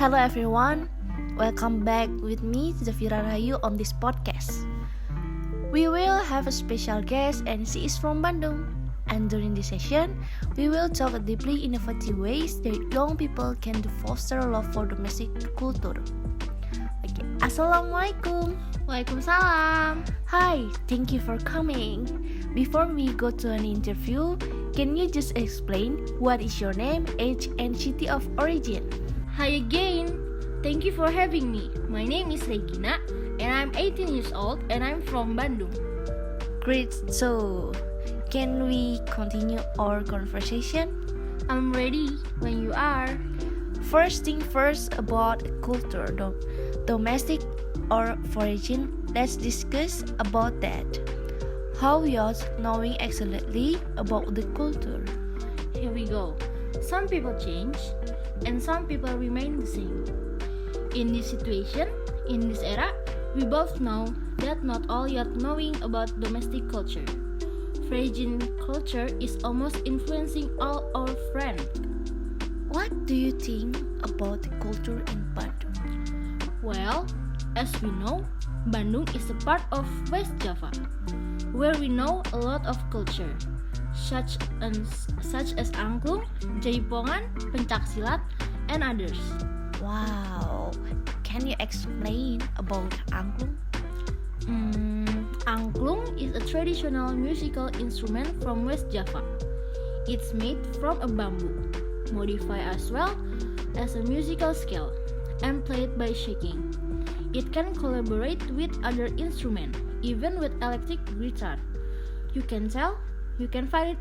Hello everyone, welcome back with me Zafira Rahayu on this podcast. We will have a special guest and she is from Bandung. And during this session, we will talk deeply innovative ways that young people can foster love for domestic culture. Okay, Assalamualaikum. Waalaikumsalam. Hi, thank you for coming. Before we go to an interview, can you just explain what is your name, age, and city of origin? Hi again. Thank you for having me. My name is Regina and I'm 18 years old and I'm from Bandung. Great, so can we continue our conversation? I'm ready when you are. First thing first about culture, domestic or origin, let's discuss about that. How yours knowing exactly about the culture? Here we go. Some people change and some people remain the same. In this situation, in this era, we both know that not all yet knowing about domestic culture. Frisian culture is almost influencing all our friends. What do you think about the culture in Bandung? Well, as we know, Bandung is a part of West Java, where we know a lot of culture, such as angklung, jaipongan, pencaksilat, and others. Wow, can you explain about angklung? Angklung is a traditional musical instrument from West Java. It's made from a bamboo, modified as well as a musical scale, and played by shaking. It can collaborate with other instruments, even with electric guitar. You can find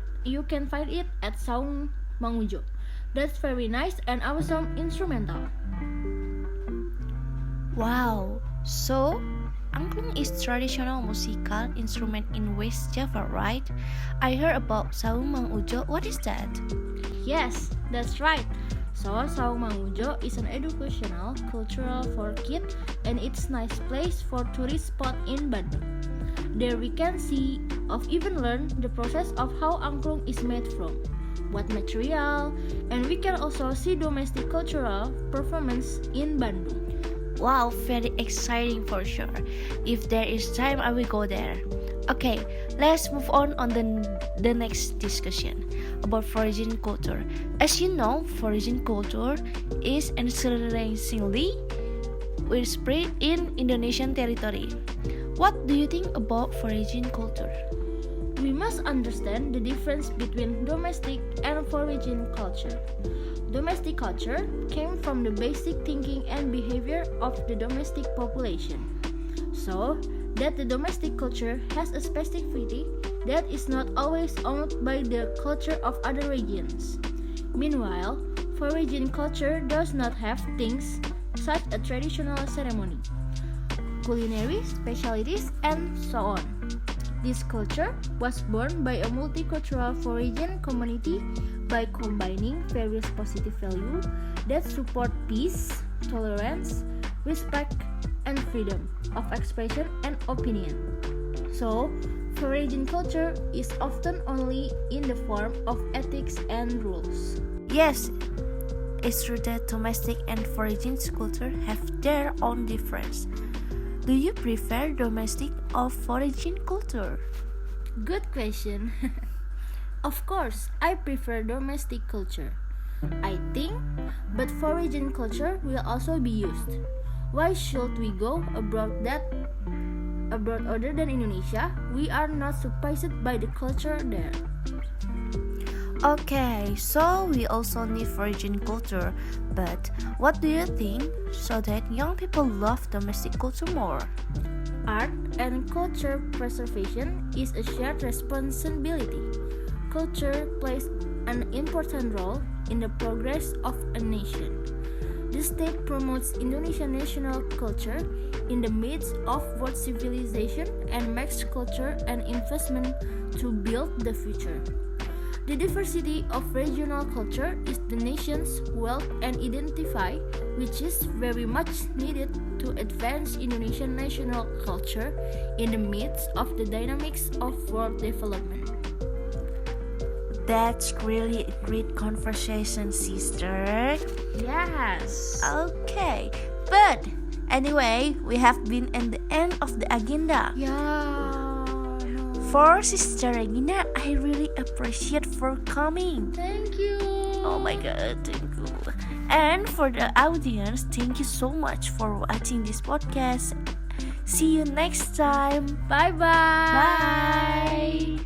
it at Saung Mangujo. That's very nice and awesome instrumental. Wow, so angklung is traditional musical instrument in West Java, right? I heard about Saung Mangujo. What is that? Yes, that's right. So Saung Mangujo is an educational cultural for kids and it's nice place for tourist spot in Bandung. There we can see or even learn the process of how angklung is made from, what material, and we can also see domestic cultural performance in Bandung. Wow, very exciting for sure. If there is time, I will go there. Okay, let's move on the next discussion about Frisian culture. As you know, Frisian culture is increasingly widespread in Indonesian territory. What do you think about Frisian culture? We must understand the difference between domestic and foreign culture. Domestic culture came from the basic thinking and behavior of the domestic population. So, that the domestic culture has a specificity that is not always owned by the culture of other regions. Meanwhile, foreign culture does not have things such a traditional ceremony, culinary specialties, and so on. This culture was born by a multicultural foreign community by combining various positive values that support peace, tolerance, respect, and freedom of expression and opinion. So, foreign culture is often only in the form of ethics and rules. Yes, it's true that domestic and foreign culture have their own difference. Do you prefer domestic or foreign culture? Good question. Of course, I prefer domestic culture. I think, but foreign culture will also be used. Why should we go abroad other than Indonesia? We are not surprised by the culture there. Okay, so we also need foreign culture, but what do you think so that young people love domestic culture more? Art and culture preservation is a shared responsibility. Culture plays an important role in the progress of a nation. The state promotes Indonesian national culture in the midst of world civilization and makes culture an investment to build the future. The diversity of regional culture is the nation's wealth and identity, which is very much needed to advance Indonesian national culture in the midst of the dynamics of world development. That's really a great conversation, sister. Yes. Okay, but anyway, we have been at the end of the agenda. Yeah. No. For Sister Regina, I really appreciate for coming. Thank you. Oh my god, thank you. And for the audience, thank you so much for watching this podcast. See you next time. Bye-bye. Bye.